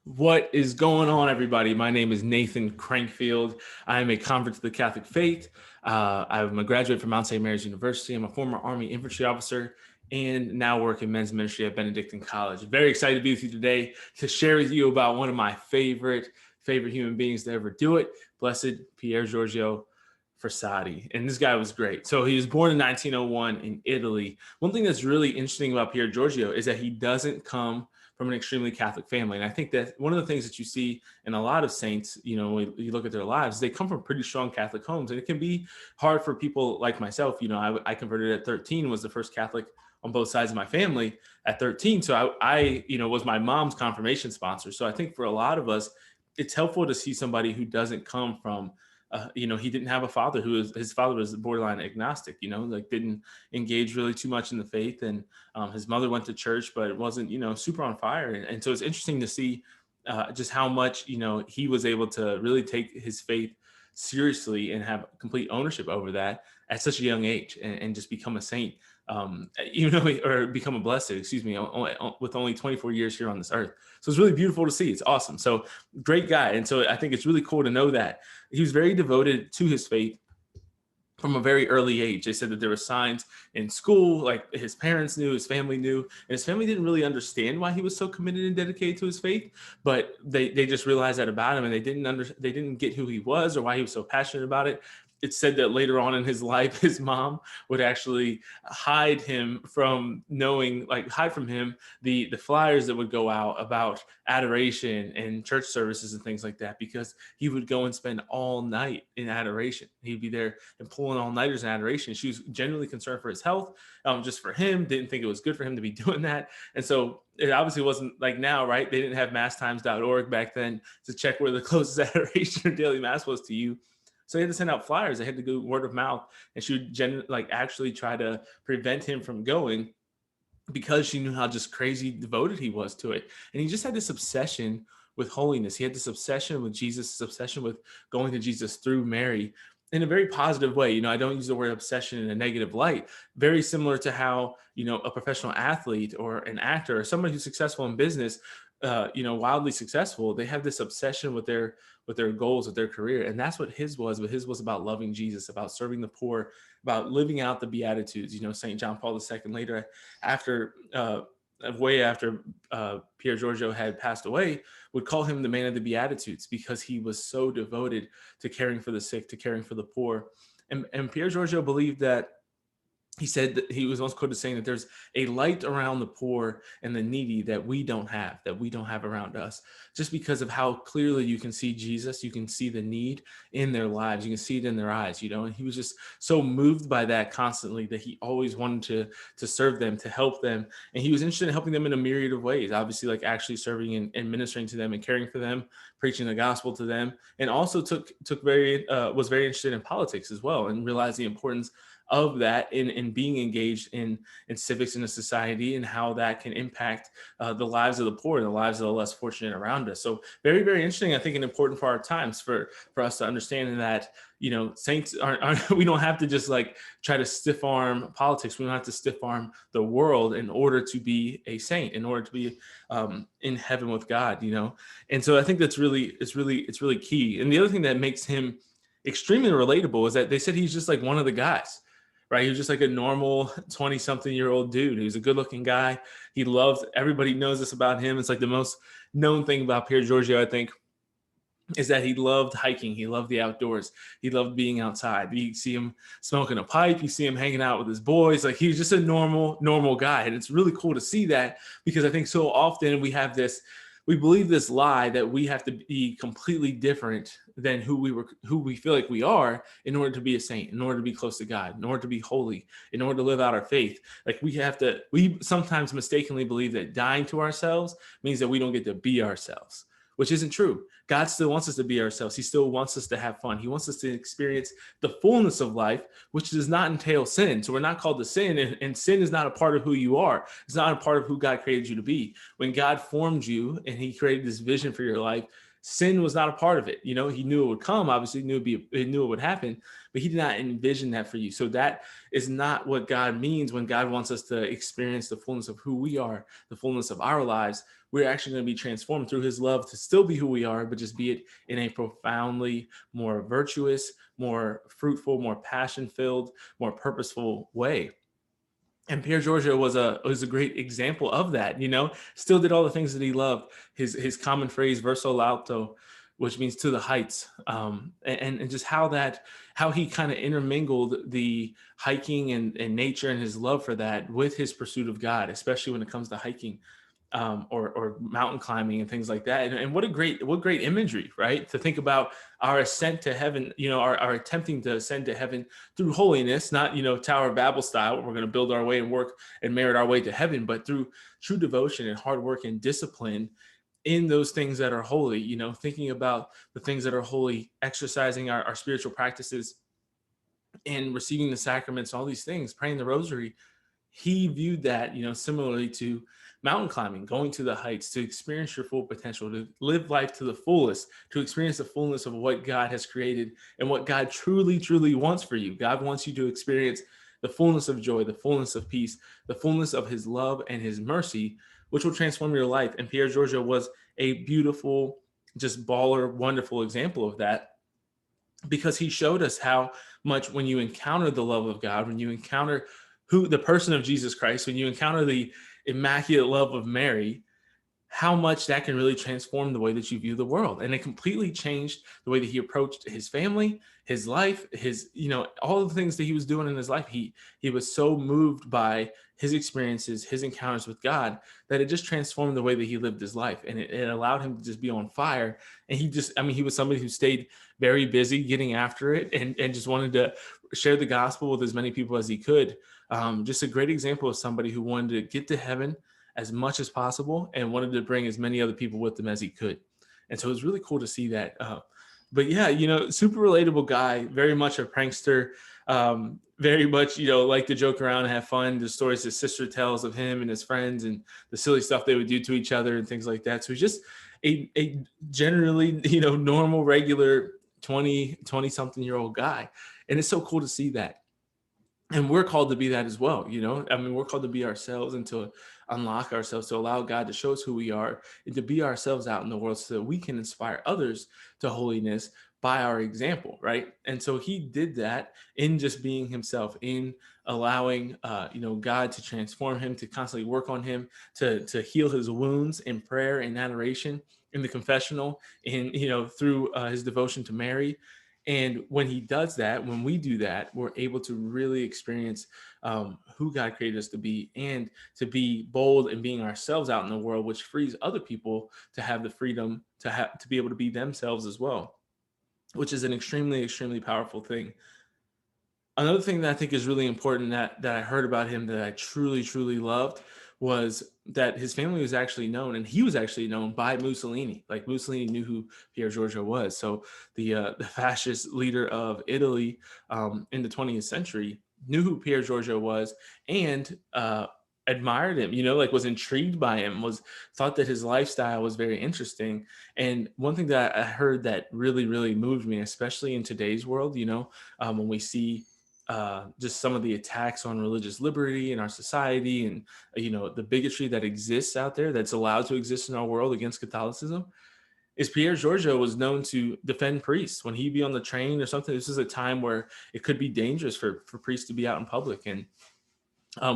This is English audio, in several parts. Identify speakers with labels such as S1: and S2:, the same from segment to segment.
S1: What is going on, everybody? My name is Nathan Crankfield. I am a convert to the Catholic faith. I'm a graduate from Mount St. Mary's University. I'm a former Army infantry officer and now work in men's ministry at Benedictine College. Very excited to be with you today to share with you about one of my favorite human beings to ever do it, Blessed Pier Giorgio Frassati. And this guy was great. So he was born in 1901 in Italy. One thing that's really interesting about Pier Giorgio is that he doesn't come from an extremely Catholic family. And I think that one of the things that you see in a lot of saints, when you look at their lives, they come from pretty strong Catholic homes. And it can be hard for people like myself. I converted at 13, was the first Catholic on both sides of my family at 13. So I was my mom's confirmation sponsor. So I think for a lot of us, it's helpful to see somebody who doesn't come from he didn't have a father his father was borderline agnostic, didn't engage really too much in the faith. And his mother went to church, but it wasn't, super on fire. And so it's interesting to see just how much, he was able to really take his faith seriously and have complete ownership over that at such a young age and just become a saint, or become a blessed, with only 24 years here on this earth. So it's really beautiful to see. It's awesome. So great guy. And so I think it's really cool to know that he was very devoted to his faith from a very early age. They said that there were signs in school, like his parents knew, his family knew, and his family didn't really understand why he was so committed and dedicated to his faith, but they just realized that about him, and they didn't get who he was or why he was so passionate about it. It's said that later on in his life, his mom would actually hide from him the flyers that would go out about adoration and church services and things like that, because he would go and spend all night in adoration. He'd be there and pulling all-nighters in adoration. She was genuinely concerned for his health, just for him, didn't think it was good for him to be doing that. And so it obviously wasn't like now, right? They didn't have masstimes.org back then to check where the closest adoration or daily mass was to you. So they had to send out flyers. They had to go word of mouth, and she would actually try to prevent him from going, because she knew how just crazy devoted he was to it. And he just had this obsession with holiness. He had this obsession with Jesus, this obsession with going to Jesus through Mary in a very positive way. I don't use the word obsession in a negative light. Very similar to how, a professional athlete or an actor or somebody who's successful in business, wildly successful, they have this obsession with their goals, with their career. And that's what his was. But his was about loving Jesus, about serving the poor, about living out the Beatitudes. St. John Paul II later, way after Pier Giorgio had passed away, would call him the man of the Beatitudes, because he was so devoted to caring for the sick, to caring for the poor. And Pier Giorgio believed that, he said that he was once quoted saying that there's a light around the poor and the needy that we don't have around us, just because of how clearly you can see Jesus, you can see the need in their lives, you can see it in their eyes, and he was just so moved by that constantly that he always wanted to serve them, to help them. And he was interested in helping them in a myriad of ways, obviously, like actually serving and ministering to them and caring for them, preaching the gospel to them, and also was very interested in politics as well, and realized the importance of that in being engaged in civics in a society, and how that can impact the lives of the poor and the lives of the less fortunate around us. So very, very interesting, I think, and important for our times for us to understand that, saints aren't we don't have to just try to stiff arm politics. We don't have to stiff arm the world in order to be a saint, in order to be in heaven with God, And so I think it's really key. And the other thing that makes him extremely relatable is that they said he's just like one of the guys. Right. He was just like a normal 20-something-year-old dude. He was a good looking guy. Everybody knows this about him. It's like the most known thing about Pier Giorgio, I think, is that he loved hiking. He loved the outdoors. He loved being outside. You see him smoking a pipe. You see him hanging out with his boys. Like, he's just a normal guy. And it's really cool to see that, because I think so often we believe this lie that we have to be completely different than who we feel like we are in order to be a saint, in order to be close to God, in order to be holy, in order to live out our faith. Like, we sometimes mistakenly believe that dying to ourselves means that we don't get to be ourselves, which isn't true. God still wants us to be ourselves. He still wants us to have fun. He wants us to experience the fullness of life, which does not entail sin. So we're not called to sin, and sin is not a part of who you are. It's not a part of who God created you to be. When God formed you and he created this vision for your life, sin was not a part of it. He knew it would come, obviously, he knew it would happen, but he did not envision that for you. So that is not what God means when God wants us to experience the fullness of who we are, the fullness of our lives. we're actually going to be transformed through his love to still be who we are, but just be it in a profoundly more virtuous, more fruitful, more passion filled, more purposeful way. And Pier Giorgio was a great example of that. Still did all the things that he loved. His common phrase "verso l'alto," which means to the heights, and just how he kind of intermingled the hiking and nature and his love for that with his pursuit of God, especially when it comes to hiking, or mountain climbing and things like that. And what great imagery, right? To think about our ascent to heaven, our attempting to ascend to heaven through holiness, not, Tower of Babel style, where we're going to build our way and work and merit our way to heaven, but through true devotion and hard work and discipline in those things that are holy, thinking about the things that are holy, exercising our spiritual practices and receiving the sacraments, all these things, praying the rosary. He viewed that, similarly to mountain climbing, going to the heights, to experience your full potential, to live life to the fullest, to experience the fullness of what God has created and what God truly, truly wants for you. God wants you to experience the fullness of joy, the fullness of peace, the fullness of his love and his mercy, which will transform your life. And Pier Giorgio was a beautiful, just baller, wonderful example of that, because he showed us how much when you encounter the love of God, when you encounter the person of Jesus Christ, when you encounter the immaculate love of Mary, how much that can really transform the way that you view the world. And it completely changed the way that he approached his family, his life, all the things that he was doing in his life. He was so moved by his experiences, his encounters with God, that it just transformed the way that he lived his life. And it allowed him to just be on fire. And he was somebody who stayed very busy getting after it, and just wanted to share the gospel with as many people as he could. Just a great example of somebody who wanted to get to heaven as much as possible and wanted to bring as many other people with him as he could. And so it was really cool to see that. But yeah, super relatable guy, very much a prankster, very much, like to joke around and have fun. The stories his sister tells of him and his friends and the silly stuff they would do to each other and things like that. So he's just a generally, normal, regular 20 something year old guy. And it's so cool to see that. And we're called to be that as well. We're called to be ourselves and to unlock ourselves, to allow God to show us who we are and to be ourselves out in the world so that we can inspire others to holiness by our example, right? And so he did that in just being himself, in allowing, God to transform him, to constantly work on him, to heal his wounds in prayer and adoration, in the confessional, in, through his devotion to Mary. And when he does that, when we do that, we're able to really experience who God created us to be, and to be bold and being ourselves out in the world, which frees other people to have the freedom to be able to be themselves as well, which is an extremely, extremely powerful thing. Another thing that I think is really important that I heard about him that I truly, truly loved was that his family was actually known, and he was actually known by Mussolini. Like, Mussolini knew who Pier Giorgio was. So the fascist leader of Italy in the 20th century knew who Pier Giorgio was, and admired him, was intrigued by him, thought that his lifestyle was very interesting. And one thing that I heard that really, really moved me, especially in today's world, when we see just some of the attacks on religious liberty in our society, and the bigotry that exists out there, that's allowed to exist in our world against Catholicism, is Pier Giorgio was known to defend priests when he'd be on the train or something. This is a time where it could be dangerous for priests to be out in public. And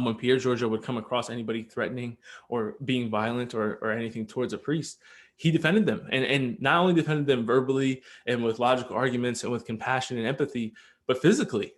S1: when Pier Giorgio would come across anybody threatening or being violent or anything towards a priest, he defended them, and not only defended them verbally and with logical arguments and with compassion and empathy, but physically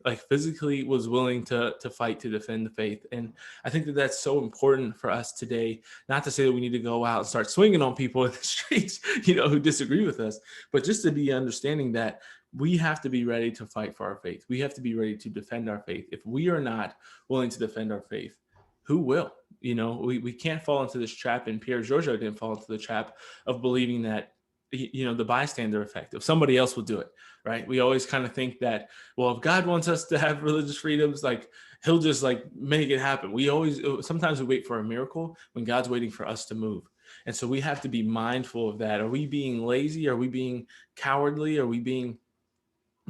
S1: was willing to fight to defend the faith. And I think that that's so important for us today. Not to say that we need to go out and start swinging on people in the streets, who disagree with us, but just to be understanding that we have to be ready to fight for our faith. We have to be ready to defend our faith. If we are not willing to defend our faith, who will? We can't fall into this trap, and Pier Giorgio didn't fall into the trap of believing that, the bystander effect, if somebody else will do it, right? We always kind of think that, well, if God wants us to have religious freedoms, like, he'll just make it happen. Sometimes we wait for a miracle when God's waiting for us to move. And so we have to be mindful of that. Are we being lazy? Are we being cowardly? Are we being,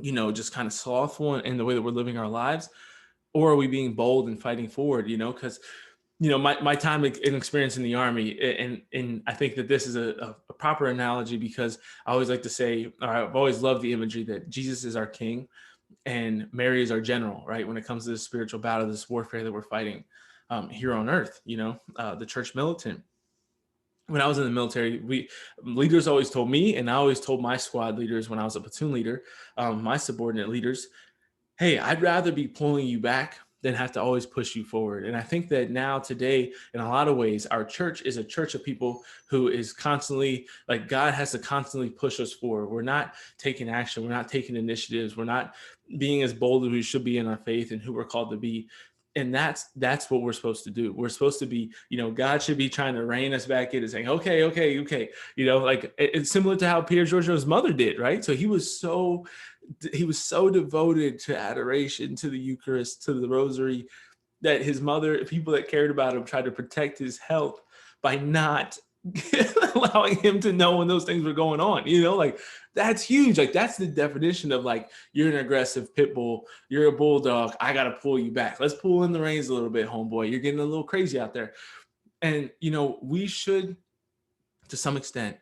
S1: just kind of slothful in the way that we're living our lives? Or are we being bold and fighting forward? Because my time and experience in the army, and I think that this is a proper analogy, because I always like to say, or I've always loved the imagery that Jesus is our king and Mary is our general, right? When it comes to this spiritual battle, this warfare that we're fighting here on earth, the church militant. When I was in the military, we leaders always told me, and I always told my squad leaders when I was a platoon leader, my subordinate leaders, hey, I'd rather be pulling you back than have to always push you forward. And I think that now today, in a lot of ways, our church is a church of people who is constantly, like, God has to constantly push us forward. We're not taking action. We're not taking initiatives. We're not being as bold as we should be in our faith and who we're called to be. And that's what we're supposed to do. We're supposed to be, God should be trying to rein us back in and saying, okay, okay, okay. Like it's similar to how Pier Giorgio's mother did, right? So he was so devoted to adoration, to the Eucharist, to the Rosary, that his mother, people that cared about him, tried to protect his health by not allowing him to know when those things were going on. Like that's huge. Like that's the definition of, like, you're an aggressive pit bull, you're a bulldog, I gotta pull you back. Let's pull in the reins a little bit, homeboy. You're getting a little crazy out there. And we should, to some extent,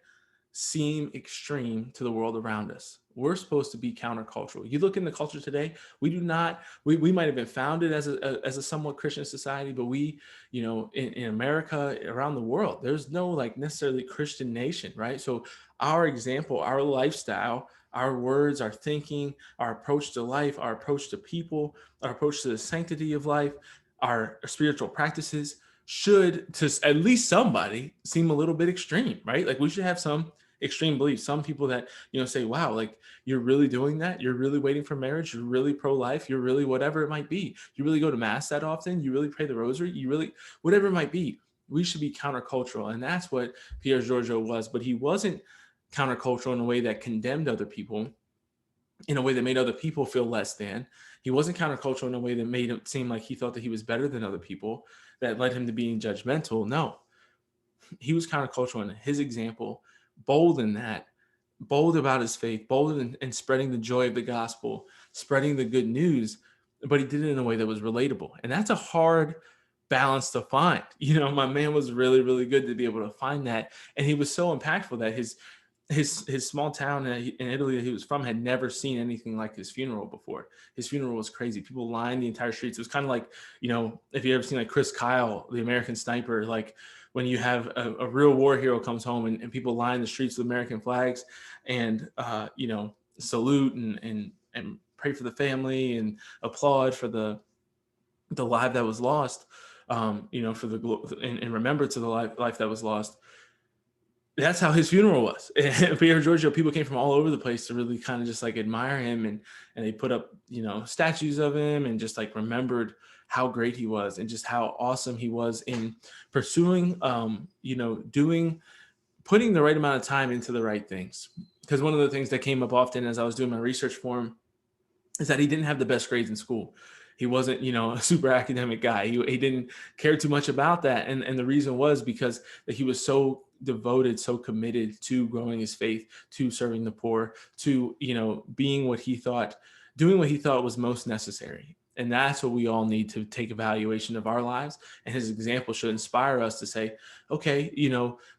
S1: seem extreme to the world around us. We're supposed to be countercultural. You look in the culture today, we do not, we might have been founded as a somewhat Christian society, but we, in America, around the world, there's no like necessarily Christian nation, right? So our example, our lifestyle, our words, our thinking, our approach to life, our approach to people, our approach to the sanctity of life, our spiritual practices should, to at least somebody, seem a little bit extreme, right? Like we should have some extreme beliefs. Some people that, say, wow, like you're really doing that. You're really waiting for marriage. You're really pro-life. You're really whatever it might be. You really go to mass that often. You really pray the rosary. You really, whatever it might be, we should be countercultural. And that's what Pier Giorgio was, but he wasn't countercultural in a way that condemned other people, in a way that made other people feel less than. He wasn't countercultural in a way that made it seem like he thought that he was better than other people, that led him to being judgmental. No, he was countercultural in his example, bold in that, bold about his faith, bold in spreading the joy of the gospel, spreading the good news, but he did it in a way that was relatable. And that's a hard balance to find. My man was really, really good to be able to find that. And he was so impactful that his small town in Italy that he was from had never seen anything like his funeral before. His funeral was crazy. People lined the entire streets. It was kind of like, if you ever seen like Chris Kyle, the American Sniper, like when you have a real war hero comes home and people line the streets with American flags and, salute and pray for the family and applaud for the life that was lost, for and remember to the life that was lost. That's how his funeral was. And Pier Giorgio, people came from all over the place to really kind of just like admire him, and they put up, statues of him and just like remembered how great he was and just how awesome he was in pursuing, putting the right amount of time into the right things. Because one of the things that came up often as I was doing my research for him is that he didn't have the best grades in school. He wasn't, a super academic guy. He didn't care too much about that. And the reason was because that he was so devoted, so committed to growing his faith, to serving the poor, to, doing what he thought was most necessary. And that's what we all need to take evaluation of our lives. And his example should inspire us to say, okay,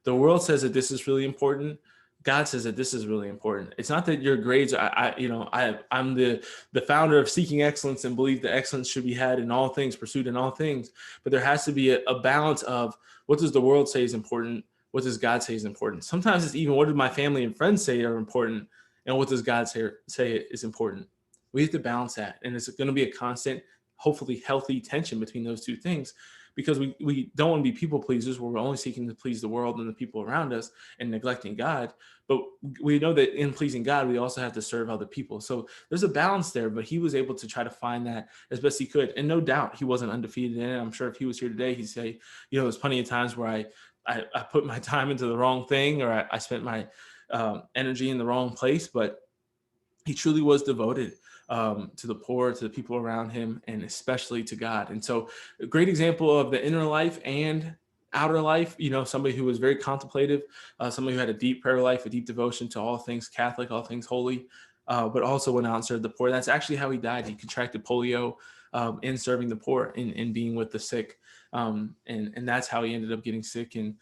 S1: the world says that this is really important. God says that this is really important. It's not that your grades I'm the founder of Seeking Excellence and believe that excellence should be had in all things, pursued in all things. But there has to be a balance of what does the world say is important? What does God say is important? Sometimes it's even what do my family and friends say are important? And what does God say is important? We have to balance that. And it's going to be a constant, hopefully healthy tension between those two things, because we don't want to be people pleasers where we're only seeking to please the world and the people around us and neglecting God. But we know that in pleasing God, we also have to serve other people. So there's a balance there, but he was able to try to find that as best he could. And no doubt he wasn't undefeated in it. I'm sure if he was here today, he'd say, there's plenty of times where I put my time into the wrong thing, or I spent my energy in the wrong place, but he truly was devoted to the poor, to the people around him, and especially to God. And so a great example of the inner life and outer life, somebody who was very contemplative, somebody who had a deep prayer life, a deep devotion to all things Catholic, all things holy, but also went out and served the poor. That's actually how he died. He contracted polio in serving the poor, in being with the sick. And that's how he ended up getting sick. And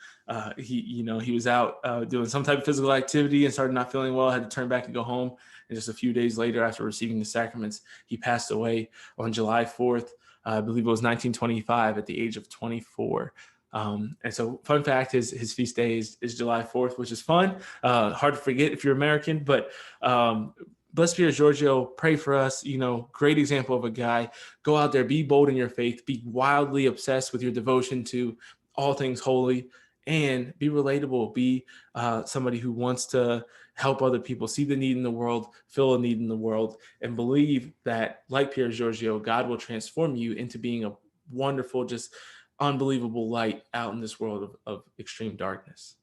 S1: he was out doing some type of physical activity and started not feeling well, had to turn back and go home. And just a few days later, after receiving the sacraments, he passed away on July 4th. I believe it was 1925 at the age of 24. And so, fun fact, his feast day is July 4th, which is fun. Hard to forget if you're American, but bless Pier Giorgio, pray for us. Great example of a guy. Go out there, be bold in your faith, be wildly obsessed with your devotion to all things holy, and be relatable. Be somebody who wants to help other people, see the need in the world, fill a need in the world, and believe that, like Pier Giorgio, God will transform you into being a wonderful, just unbelievable light out in this world of extreme darkness.